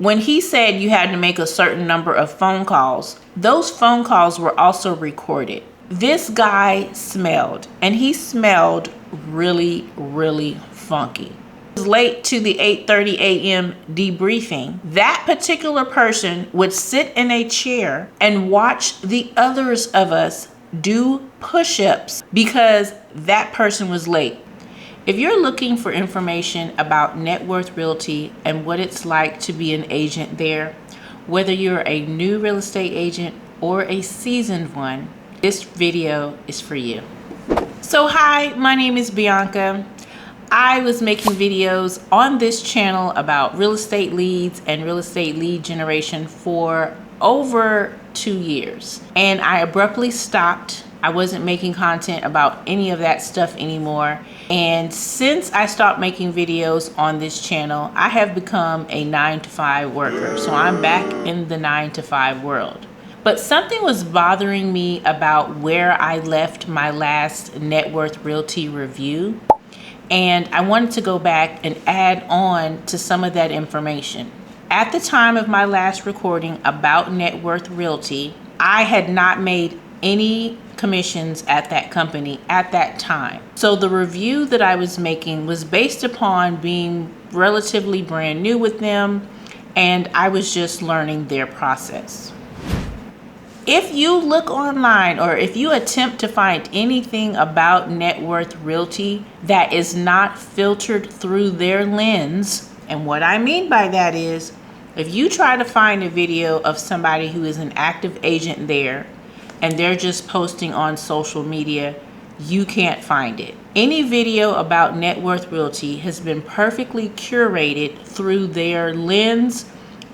when he said you had to make a certain number of phone calls, those phone calls were also recorded. This guy smelled, and he smelled really, really funky. He was late to the 8:30 a.m. debriefing. That particular person would sit in a chair and watch the others of us do push-ups because that person was late. If you're looking for information about NetWorth Realty and what it's like to be an agent there, whether you're a new real estate agent or a seasoned one, this video is for you. So hi, my name is Bianca. I was making videos on this channel about real estate leads and real estate lead generation for over 2 years. And I abruptly stopped. I wasn't making content about any of that stuff anymore. And since I stopped making videos on this channel, I have become a 9-to-5 worker. So I'm back in the 9-to-5 world. But something was bothering me about where I left my last NetWorth Realty review. And I wanted to go back and add on to some of that information. At the time of my last recording about NetWorth Realty, I had not made any commissions at that company at that time. So the review that I was making was based upon being relatively brand new with them, and I was just learning their process. If you look online or if you attempt to find anything about NetWorth Realty that is not filtered through their lens, and what I mean by that is, if you try to find a video of somebody who is an active agent there and they're just posting on social media, you can't find it. Any video about NetWorth Realty has been perfectly curated through their lens,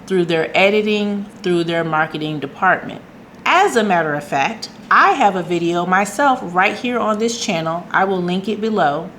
through their editing, through their marketing department. As a matter of fact, I have a video myself right here on this channel, I will link it below,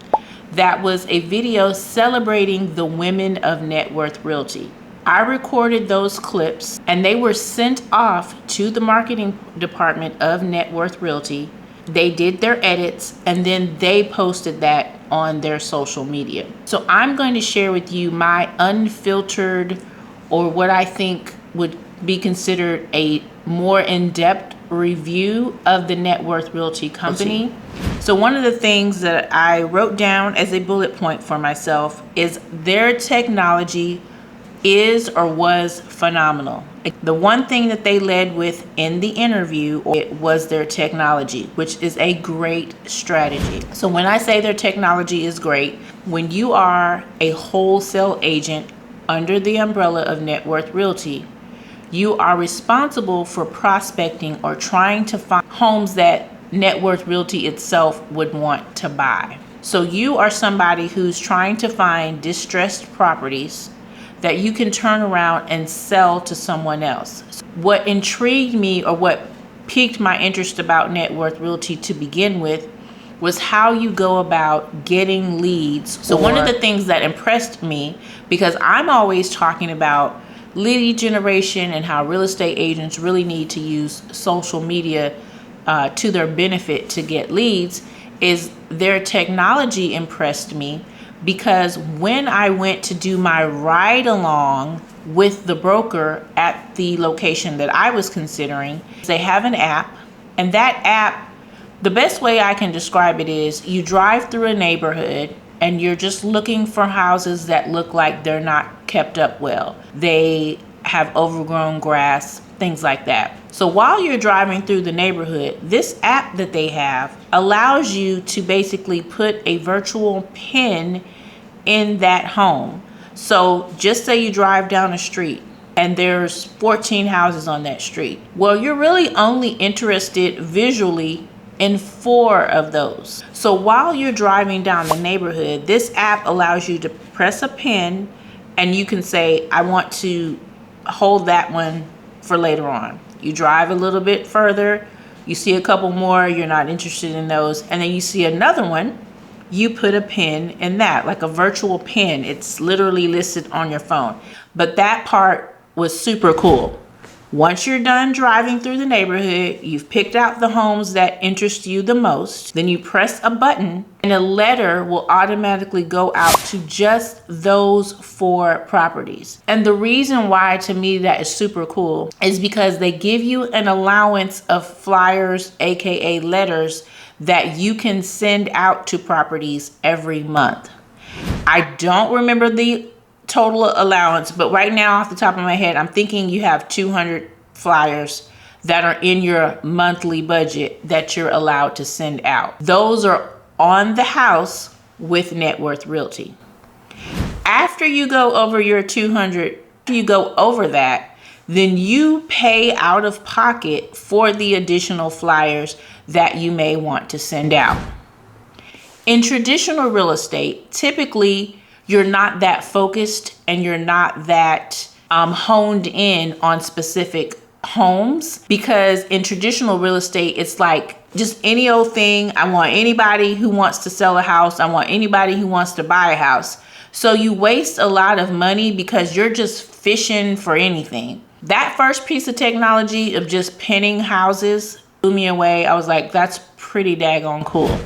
that was a video celebrating the women of NetWorth Realty. I recorded those clips and they were sent off to the marketing department of NetWorth Realty. They did their edits and then they posted that on their social media. So I'm going to share with you my unfiltered, or what I think would be considered a more in-depth review of the NetWorth Realty company. So one of the things that I wrote down as a bullet point for myself is their technology is or was phenomenal. The one thing that they led with in the interview was their technology, which is a great strategy. So when I say their technology is great, when you are a wholesale agent under the umbrella of NetWorth Realty, you are responsible for prospecting or trying to find homes that NetWorth Realty itself would want to buy. So you are somebody who's trying to find distressed properties that you can turn around and sell to someone else. What intrigued me, or what piqued my interest about NetWorth Realty to begin with, was how you go about getting leads. So one of the things that impressed me, because I'm always talking about lead generation and how real estate agents really need to use social media to their benefit to get leads, is their technology impressed me. Because when I went to do my ride along with the broker at the location that I was considering, they have an app, and that app, the best way I can describe it is you drive through a neighborhood and you're just looking for houses that look like they're not kept up well. They have overgrown grass, things like that. So while you're driving through the neighborhood, this app that they have allows you to basically put a virtual pin in that home. So just say you drive down a street and there's 14 houses on that street. Well, you're really only interested visually in 4 of those. So while you're driving down the neighborhood, this app allows you to press a pin and you can say, I want to hold that one for later on. You drive a little bit further, you see a couple more, you're not interested in those, and then you see another one, you put a pin in that, like a virtual pin. It's literally listed on your phone. But that part was super cool. Once you're done driving through the neighborhood, you've picked out the homes that interest you the most, then you press a button and a letter will automatically go out to just those 4 properties. And the reason why to me that is super cool is because they give you an allowance of flyers, aka letters, that you can send out to properties every month. I don't remember the total allowance, but right now off the top of my head, I'm thinking you have 200 flyers that are in your monthly budget that you're allowed to send out. Those are on the house with NetWorth Realty. After you go over your 200, you go over that, then you pay out of pocket for the additional flyers that you may want to send out. In traditional real estate, typically you're not that focused and you're not that honed in on specific homes, because in traditional real estate, it's like just any old thing. I want anybody who wants to sell a house. I want anybody who wants to buy a house. So you waste a lot of money because you're just fishing for anything. That first piece of technology of just pinning houses blew me away. I was like, that's pretty daggone cool.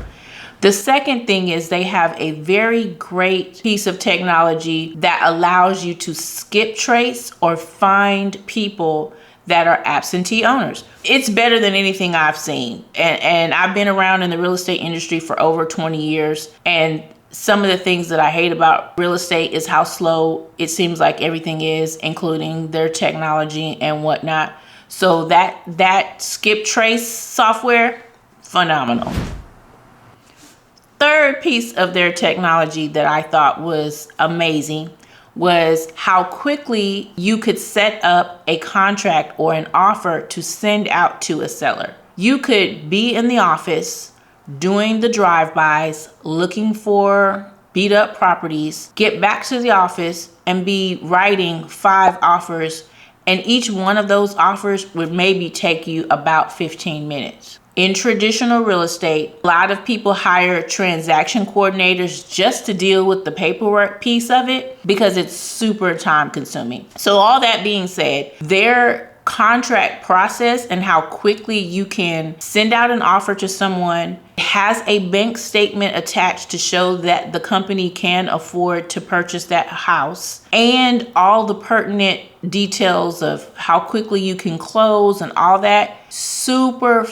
The second thing is they have a very great piece of technology that allows you to skip trace or find people that are absentee owners. It's better than anything I've seen. And I've been around in the real estate industry for over 20 years. And some of the things that I hate about real estate is how slow it seems like everything is, including their technology and whatnot. So that skip trace software, phenomenal. Third piece of their technology that I thought was amazing was how quickly you could set up a contract or an offer to send out to a seller. You could be in the office doing the drive-bys, looking for beat up properties, get back to the office and be writing 5 offers, and each one of those offers would maybe take you about 15 minutes. In traditional real estate, a lot of people hire transaction coordinators just to deal with the paperwork piece of it because it's super time consuming. So all that being said, their contract process and how quickly you can send out an offer to someone, has a bank statement attached to show that the company can afford to purchase that house, and all the pertinent details of how quickly you can close and all that. Super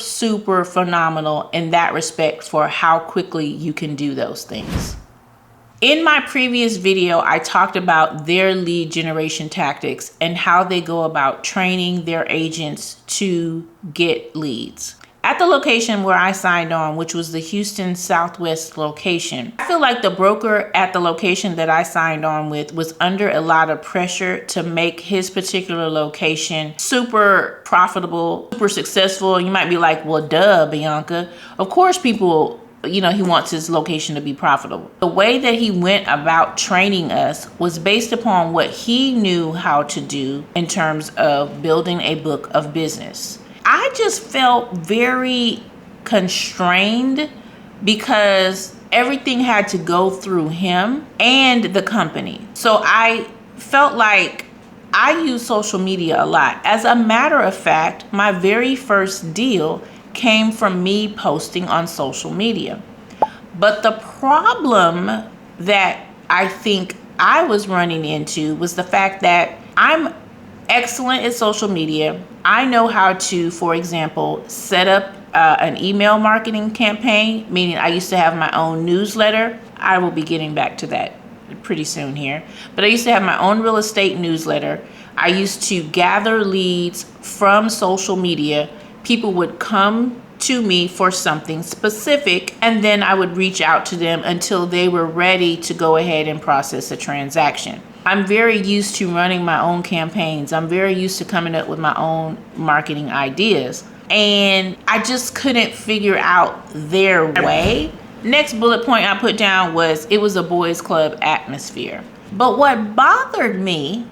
phenomenal in that respect for how quickly you can do those things. In my previous video, I talked about their lead generation tactics and how they go about training their agents to get leads. At the location where I signed on, which was the Houston Southwest location, I feel like the broker at the location that I signed on with was under a lot of pressure to make his particular location super profitable, super successful. You might be like, well, duh, Bianca. Of course people, he wants his location to be profitable. The way that he went about training us was based upon what he knew how to do in terms of building a book of business. I just felt very constrained because everything had to go through him and the company. So I felt like I use social media a lot. As a matter of fact, my very first deal came from me posting on social media. But the problem that I think I was running into was the fact that I'm excellent at social media. I know how to, for example, set up an email marketing campaign, meaning I used to have my own newsletter. I will be getting back to that pretty soon here. But I used to have my own real estate newsletter. I used to gather leads from social media. People would come to me for something specific, and then I would reach out to them until they were ready to go ahead and process a transaction. I'm very used to running my own campaigns. I'm very used to coming up with my own marketing ideas. And I just couldn't figure out their way. Next bullet point I put down was it was a boys club atmosphere. But what bothered me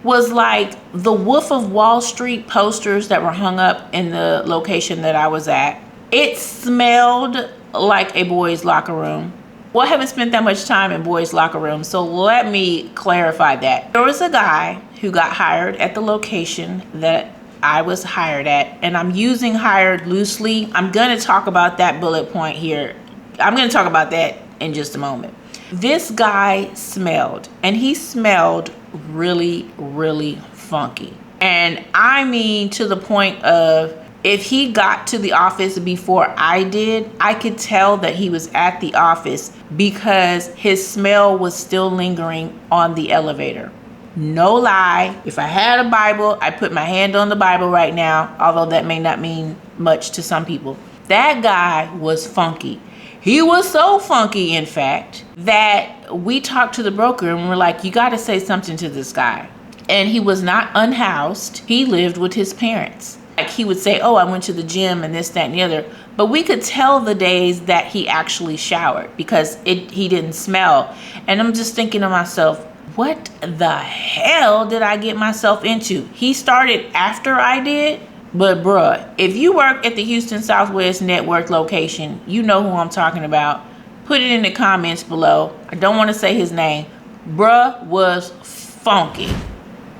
was like the Wolf of Wall Street posters that were hung up in the location that I was at. It smelled like a boys' locker room. Well, I haven't spent that much time in boys' locker rooms, so let me clarify that. There was a guy who got hired at the location that I was hired at, and I'm using hired loosely. I'm going to talk about that bullet point here. I'm going to talk about that in just a moment. This guy smelled, and he smelled really, really funky. And I mean, to the point of, if he got to the office before I did, I could tell that he was at the office because his smell was still lingering on the elevator. No lie. If I had a Bible, I'd put my hand on the Bible right now, although that may not mean much to some people. That guy was funky. He was so funky, in fact, that we talked to the broker and we're like, you got to say something to this guy. And he was not unhoused. He lived with his parents. Like, he would say, oh, I went to the gym and this, that, and the other. But we could tell the days that he actually showered because he didn't smell. And I'm just thinking to myself, what the hell did I get myself into? He started after I did. But bruh, if you work at the Houston Southwest NetWorth location, you know who I'm talking about. Put it in the comments below. I don't want to say his name. Bruh was funky.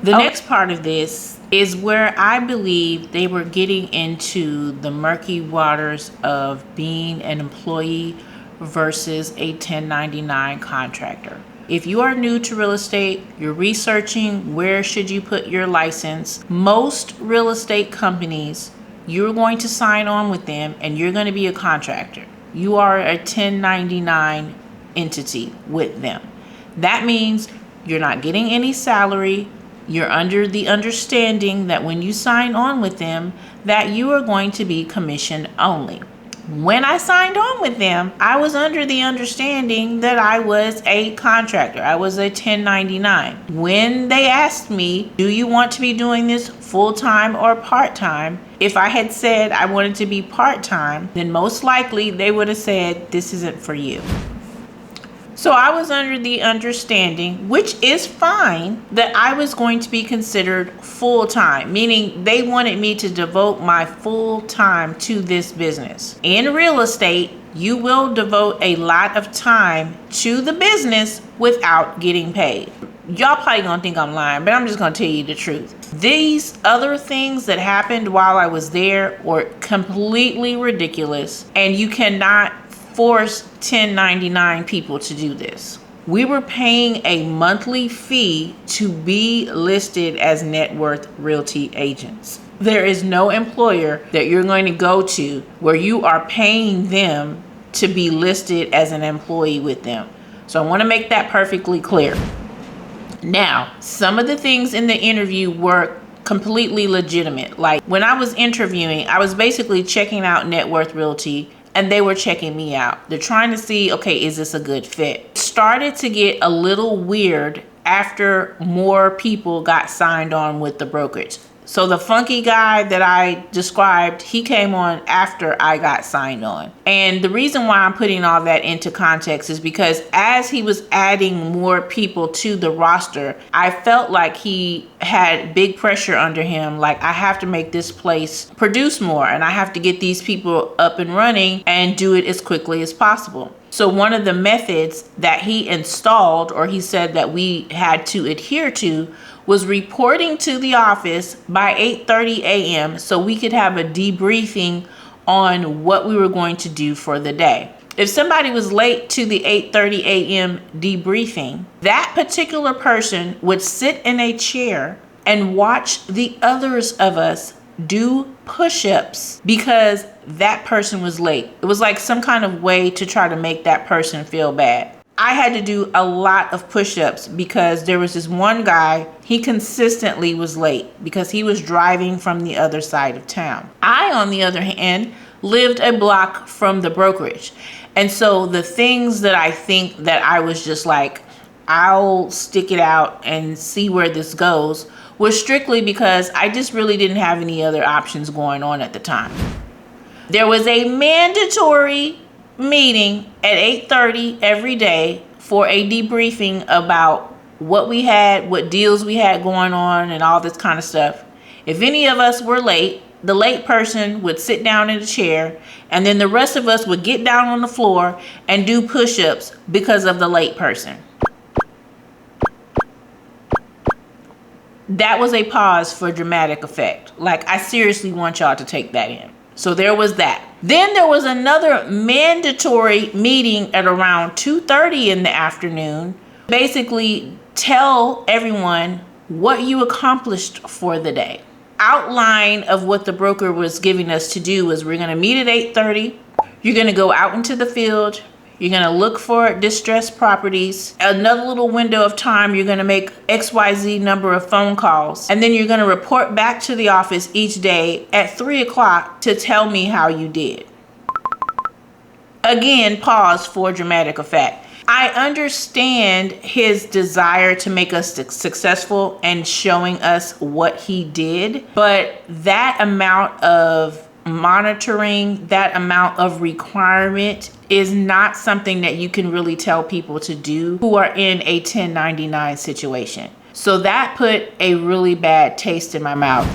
The next part of this is where I believe they were getting into the murky waters of being an employee versus a 1099 contractor. If you are new to real estate, you're researching where should you put your license. Most real estate companies, you're going to sign on with them and you're going to be a contractor. You are a 1099 entity with them. That means you're not getting any salary. You're under the understanding that when you sign on with them, that you are going to be commission only. When I signed on with them, I was under the understanding that I was a contractor. I was a 1099. When they asked me, do you want to be doing this full-time or part-time? If I had said I wanted to be part-time, then most likely they would have said, this isn't for you. So I was under the understanding, which is fine, that I was going to be considered full-time, meaning they wanted me to devote my full time to this business. In real estate, you will devote a lot of time to the business without getting paid. Y'all probably gonna think I'm lying, but I'm just gonna tell you the truth. These other things that happened while I was there were completely ridiculous, and you cannot force 1099 people to do this. We were paying a monthly fee to be listed as NetWorth Realty agents. There is no employer that you're going to go to where you are paying them to be listed as an employee with them. So I want to make that perfectly clear. Now, some of the things in the interview were completely legitimate. Like, when I was interviewing, I was basically checking out NetWorth Realty and they were checking me out. They're trying to see, okay, is this a good fit? Started to get a little weird after more people got signed on with the brokerage. So the funky guy that I described, he came on after I got signed on. And the reason why I'm putting all that into context is because as he was adding more people to the roster, I felt like he had big pressure under him. Like, I have to make this place produce more and I have to get these people up and running and do it as quickly as possible. So one of the methods that he installed, or he said that we had to adhere to, was reporting to the office by 8:30 a.m. so we could have a debriefing on what we were going to do for the day. If somebody was late to the 8:30 a.m. debriefing, that particular person would sit in a chair and watch the others of us do push-ups because that person was late. It was like some kind of way to try to make that person feel bad. I had to do a lot of push-ups because there was this one guy, he consistently was late because he was driving from the other side of town. I, on the other hand, lived a block from the brokerage. And so the things that I think that I was just like, I'll stick it out and see where this goes, was strictly because I just really didn't have any other options going on at the time. There was a mandatory meeting at 8:30 every day for a debriefing about what we had, what deals we had going on, and all this kind of stuff. If any of us were late, the late person would sit down in a chair, and then the rest of us would get down on the floor and do push-ups because of the late person. That was a pause for dramatic effect. Like, I seriously want y'all to take that in. So there was that. Then there was another mandatory meeting at around 2:30 in the afternoon. Basically, tell everyone what you accomplished for the day. Outline of what the broker was giving us to do was, we're going to meet at 8:30. You're going to go out into the field. You're going to look for distressed properties. Another little window of time, you're going to make XYZ number of phone calls. And then you're going to report back to the office each day at 3 o'clock to tell me how you did. Again, pause for dramatic effect. I understand his desire to make us successful and showing us what he did, but that amount of monitoring, that amount of requirement is not something that you can really tell people to do who are in a 1099 situation. So that put a really bad taste in my mouth.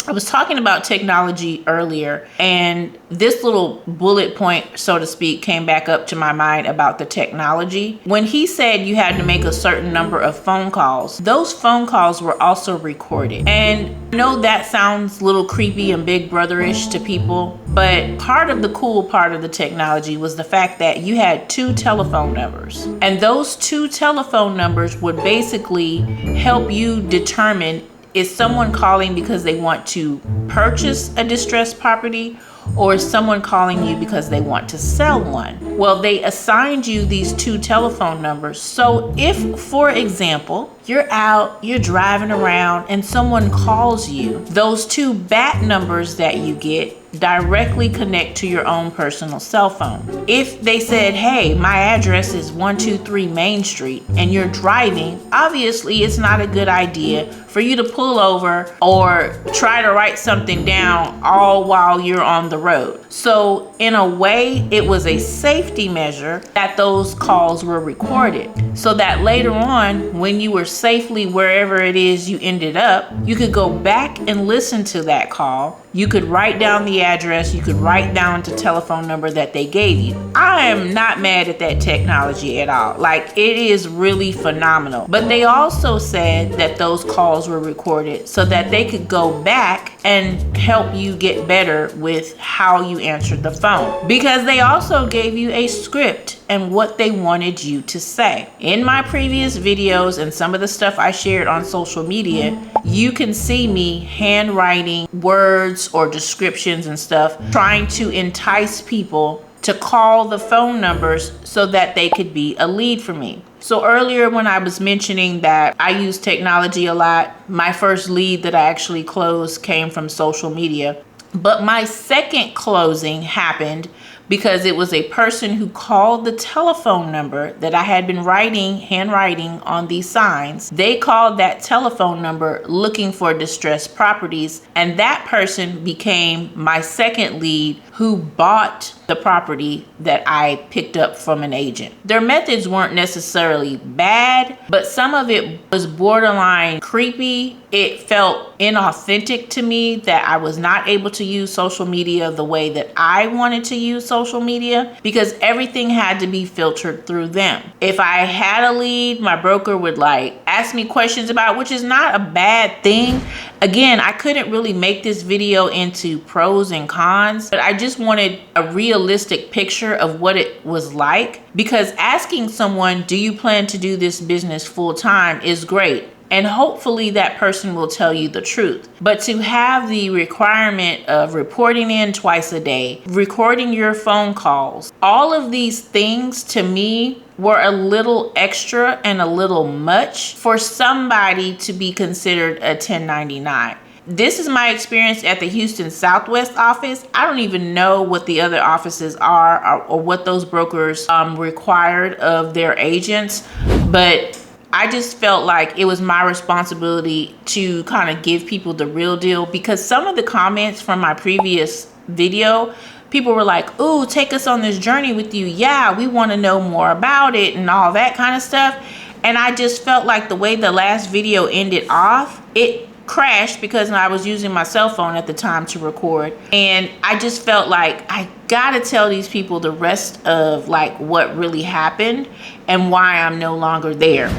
I was talking about technology earlier, and this little bullet point, so to speak, came back up to my mind about the technology. When he said you had to make a certain number of phone calls, those phone calls were also recorded. And I know that sounds a little creepy and big brotherish to people, but part of the cool part of the technology was the fact that you had 2 telephone numbers. And those 2 telephone numbers would basically help you determine, is someone calling because they want to purchase a distressed property, or is someone calling you because they want to sell one? Well, they assigned you these 2 telephone numbers. So if, for example, you're out, you're driving around, and someone calls you, those 2 BAT numbers that you get directly connect to your own personal cell phone. If they said, hey, my address is 123 Main Street, and you're driving, obviously it's not a good idea for you to pull over or try to write something down all while you're on the road. So in a way, it was a safety measure that those calls were recorded, so that later on, when you were safely wherever it is you ended up, you could go back and listen to that call. You could write down the address, you could write down the telephone number that they gave you. I am not mad at that technology at all. Like, it is really phenomenal. But they also said that those calls were recorded so that they could go back and help you get better with how you answered the phone. Because they also gave you a script and what they wanted you to say. In my previous videos and some of the stuff I shared on social media, you can see me handwriting words or descriptions and stuff, trying to entice people to call the phone numbers so that they could be a lead for me. So earlier when I was mentioning that I use technology a lot, my first lead that I actually closed came from social media. But my second closing happened because it was a person who called the telephone number that I had been handwriting on these signs. They called that telephone number looking for distressed properties, and that person became my second lead who bought the property that I picked up from an agent. Their methods weren't necessarily bad, but some of it was borderline creepy. It felt inauthentic to me that I was not able to use social media the way that I wanted to use social media, because everything had to be filtered through them. If I had a lead, my broker would ask me questions about it, which is not a bad thing. Again, I couldn't really make this video into pros and cons, but I just wanted a realistic picture of what it was like, because asking someone, do you plan to do this business full time, is great. And hopefully that person will tell you the truth. But to have the requirement of reporting in twice a day, recording your phone calls, all of these things to me were a little extra and a little much for somebody to be considered a 1099. This is my experience at the Houston Southwest office. I don't even know what the other offices are or what those brokers required of their agents, but I just felt like it was my responsibility to kind of give people the real deal, because some of the comments from my previous video, people were like, ooh, take us on this journey with you. Yeah, we want to know more about it and all that kind of stuff. And I just felt like the way the last video ended off, it crashed because I was using my cell phone at the time to record. And I just felt like I gotta tell these people the rest of what really happened and why I'm no longer there.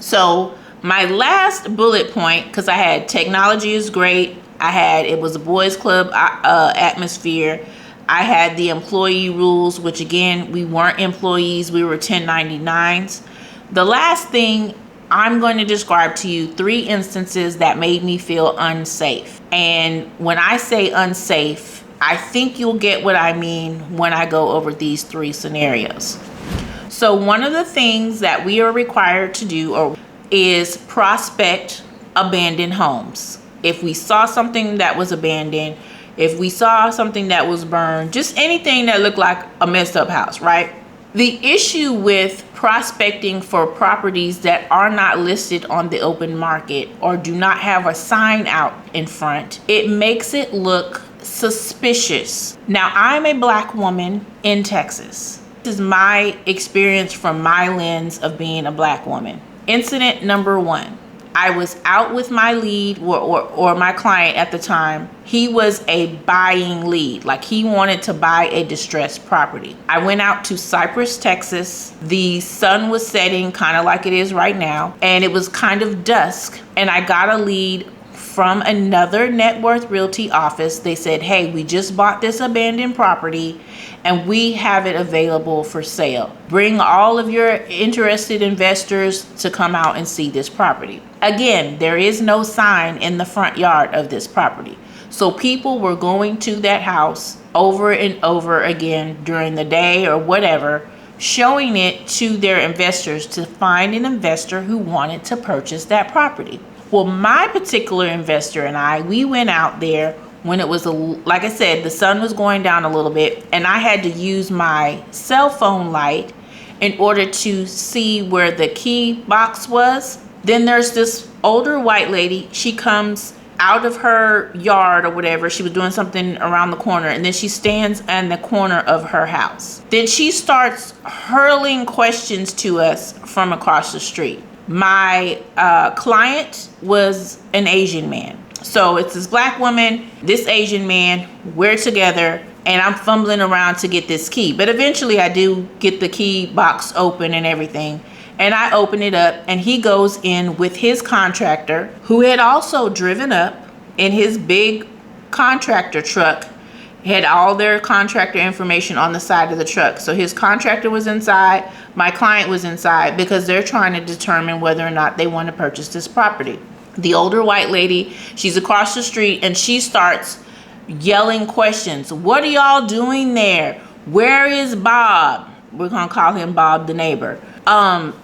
So My last bullet point, because I had technology is great, it was a boys club atmosphere, I had the employee rules, which again, we weren't employees, we were 1099s. The last thing, I'm going to describe to you 3 instances that made me feel unsafe. And when I say unsafe, I think you'll get what I mean when I go over these 3 scenarios. So one of the things that we are required to do is prospect abandoned homes. If we saw something that was abandoned, if we saw something that was burned, just anything that looked like a messed up house, right? The issue with prospecting for properties that are not listed on the open market or do not have a sign out in front, it makes it look suspicious. Now, I'm a Black woman in Texas. This is my experience from my lens of being a Black woman. Incident number 1. I was out with my lead or my client at the time. He was a buying lead, like he wanted to buy a distressed property. I went out to Cypress, Texas. The sun was setting kind of like it is right now, and it was kind of dusk, and I got a lead from another NetWorth Realty office. They said, hey, we just bought this abandoned property and we have it available for sale. Bring all of your interested investors to come out and see this property. Again, there is no sign in the front yard of this property. So people were going to that house over and over again during the day or whatever, showing it to their investors to find an investor who wanted to purchase that property. Well, my particular investor and we went out there when it was, like I said, the sun was going down a little bit, and I had to use my cell phone light in order to see where the key box was. Then there's this older white lady. She comes out of her yard or whatever. She was doing something around the corner, and then she stands in the corner of her house. Then she starts hurling questions to us from across the street. My client was an Asian man. So it's this Black woman, this Asian man, we're together, and I'm fumbling around to get this key. But eventually I do get the key box open and everything. And I open it up, and he goes in with his contractor, who had also driven up in his big contractor truck. He had all their contractor information on the side of the truck. So his contractor was inside, my client was inside, because they're trying to determine whether or not they want to purchase this property. The older white lady, she's across the street, and she starts yelling questions. What are y'all doing there? Where is Bob? We're gonna call him Bob the neighbor.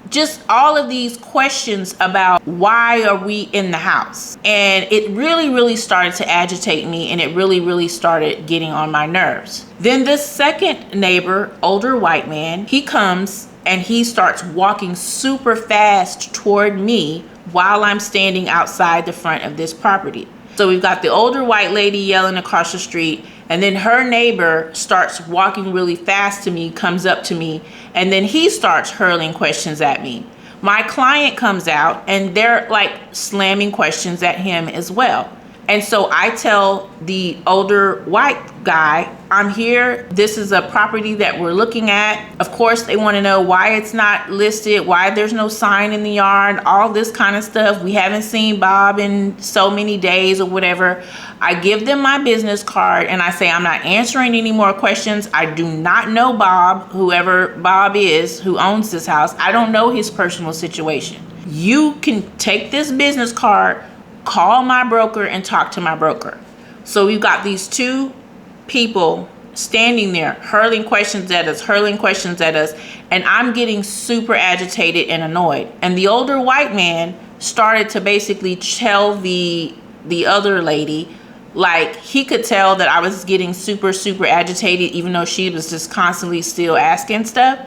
Just all of these questions about why are we in the house? And it really started to agitate me, and it really started getting on my nerves. Then this second neighbor, older white man, he comes and he starts walking super fast toward me while I'm standing outside the front of this property. So we've got the older white lady yelling across the street, and then her neighbor starts walking really fast to me, comes up to me, and then he starts hurling questions at me. My client comes out, and they're like slamming questions at him as well. And so I tell the older white guy, I'm here. This is a property that we're looking at. Of course, they want to know why it's not listed, why there's no sign in the yard, all this kind of stuff. We haven't seen Bob in so many days or whatever. I give them my business card and I say, I'm not answering any more questions. I do not know Bob, whoever Bob is, who owns this house. I don't know his personal situation. You can take this business card, call my broker, and talk to my broker. So we've got these two people standing there hurling questions at us, and I'm getting super agitated and annoyed. And the older white man started to basically tell the other lady, like, he could tell that I was getting super agitated, even though she was just constantly still asking stuff.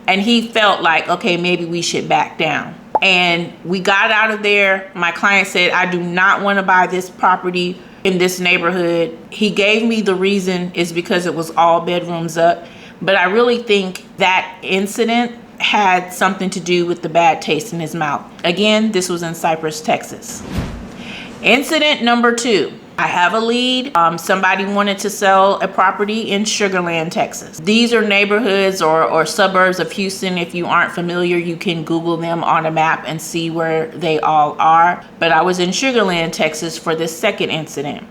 And he felt like, okay, maybe we should back down. And we got out of there. My client said, I do not want to buy this property in this neighborhood. He gave me the reason is because it was all bedrooms up. But I really think that incident had something to do with the bad taste in his mouth. Again, this was in Cypress, Texas. Incident number 2. I have a lead. Somebody wanted to sell a property in Sugar Land, Texas. These are neighborhoods or suburbs of Houston. If you aren't familiar, you can Google them on a map and see where they all are. But I was in Sugar Land, Texas for this second incident.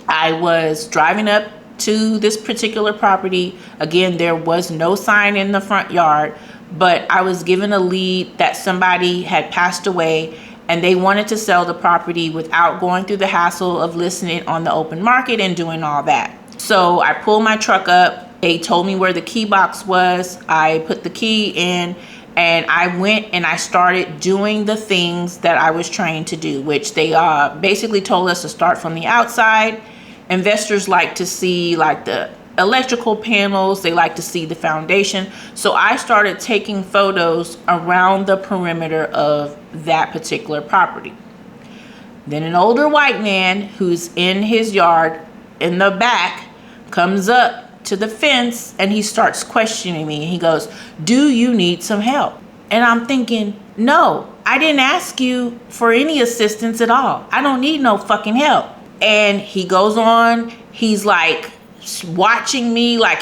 I was driving up to this particular property. Again, there was no sign in the front yard, but I was given a lead that somebody had passed away and they wanted to sell the property without going through the hassle of listing it on the open market and doing all that. So I pulled my truck up. They told me where the key box was. I put the key in and I went and I started doing the things that I was trained to do, which they basically told us to start from the outside. Investors like to see like the electrical panels, they like to see the foundation. So I started taking photos around the perimeter of that particular property. Then an older white man who's in his yard in the back comes up to the fence and he starts questioning me. He goes, "Do you need some help?" And I'm thinking, no, I didn't ask you for any assistance at all. I don't need no fucking help. And he goes on, he's like watching me like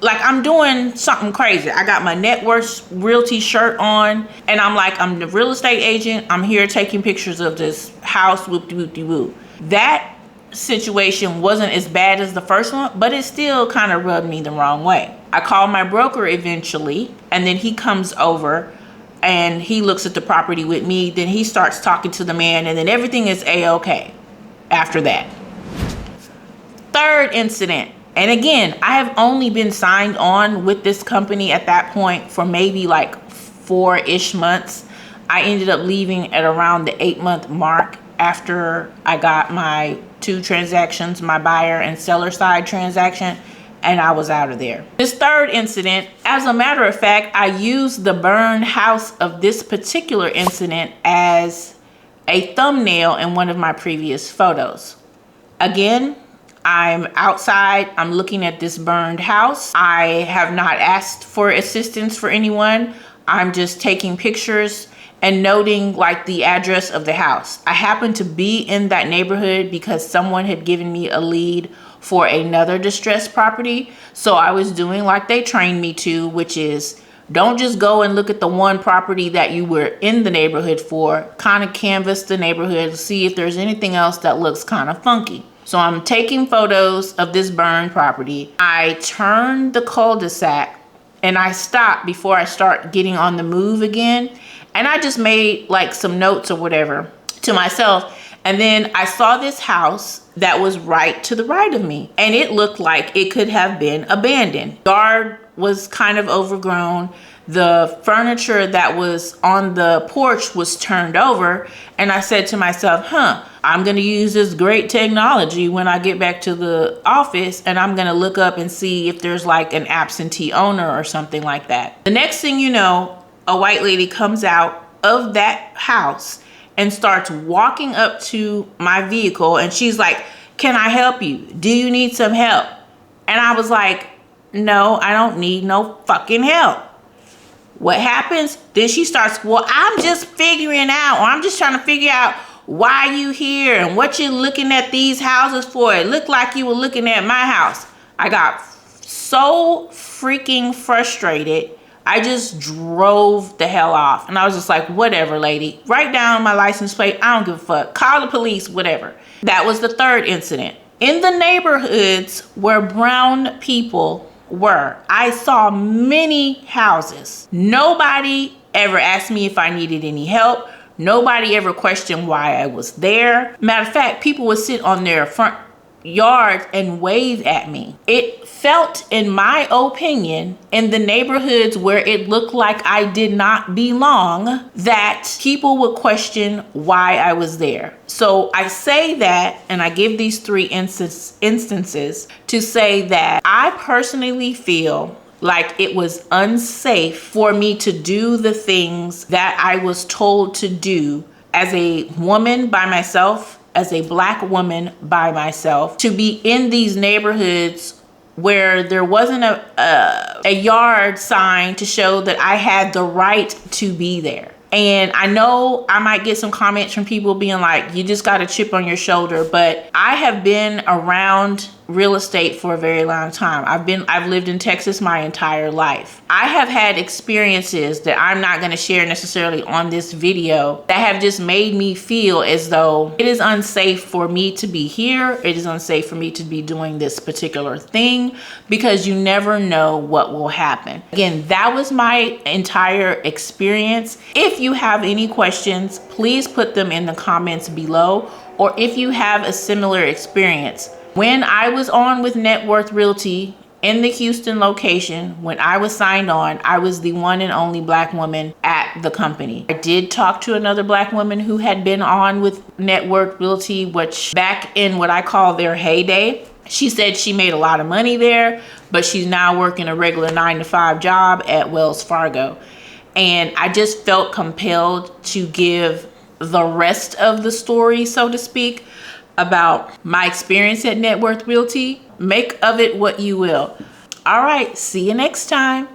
I'm doing something crazy. I got my NetWorth Realty shirt on and I'm like, I'm the real estate agent. I'm here taking pictures of this house, whoop-de-whoop-de-woo. That situation wasn't as bad as the first one, but it still kind of rubbed me the wrong way. I called my broker eventually, and then he comes over and he looks at the property with me. Then he starts talking to the man, and then everything is a-okay after that. Third incident. And again, I have only been signed on with this company at that point for maybe like 4-ish months. I ended up leaving at around the 8-month mark after I got my 2 transactions, my buyer and seller side transaction, and I was out of there. This third incident, as a matter of fact, I used the burned house of this particular incident as a thumbnail in one of my previous photos. Again, I'm outside, I'm looking at this burned house. I have not asked for assistance for anyone. I'm just taking pictures and noting like the address of the house. I happen to be in that neighborhood because someone had given me a lead for another distressed property. So I was doing like they trained me to, which is don't just go and look at the one property that you were in the neighborhood for, kind of canvass the neighborhood, see if there's anything else that looks kind of funky. So I'm taking photos of this burned property. I turn the cul-de-sac and I stop before I start getting on the move again. And I just made like some notes or whatever to myself. And then I saw this house that was right to the right of me. And it looked like it could have been abandoned. Yard was kind of overgrown. The furniture that was on the porch was turned over. And I said to myself, I'm gonna use this great technology when I get back to the office, and I'm gonna look up and see if there's like an absentee owner or something like that. The next thing you know, a white lady comes out of that house and starts walking up to my vehicle, and she's like, "Can I help you? Do you need some help?" And I was like, "No, I don't need no fucking help." What happens? Then she starts, "Well, I'm just figuring out, or I'm just trying to figure out why you here and what you're looking at these houses for. It looked like you were looking at my house." I got so freaking frustrated. I just drove the hell off. And I was just like, whatever, lady. Write down my license plate. I don't give a fuck. Call the police, whatever. That was the third incident. In the neighborhoods where brown people were, I saw many houses. Nobody ever asked me if I needed any help. Nobody ever questioned why I was there. Matter of fact, people would sit on their front yards and wave at me. It felt, in my opinion, in the neighborhoods where it looked like I did not belong, that people would question why I was there. So I say that, and I give these 3 instances to say that I personally feel like it was unsafe for me to do the things that I was told to do as a woman by myself, as a Black woman by myself, to be in these neighborhoods where there wasn't a yard sign to show that I had the right to be there. And I know I might get some comments from people being like, you just got a chip on your shoulder, but I have been around real estate for a very long time. I've lived in Texas my entire life. I have had experiences that I'm not going to share necessarily on this video that have just made me feel as though it is unsafe for me to be here. It is unsafe for me to be doing this particular thing, because you never know what will happen. Again, that was my entire experience. If you have any questions, please put them in the comments below, or if you have a similar experience. When I was on with NetWorth Realty in the Houston location, when I was signed on, I was the one and only Black woman at the company. I did talk to another Black woman who had been on with NetWorth Realty, which back in what I call their heyday. She said she made a lot of money there, but she's now working a regular 9-to-5 job at Wells Fargo. And I just felt compelled to give the rest of the story, so to speak, about my experience at NetWorth Realty. Make of it what you will. All right, see you next time.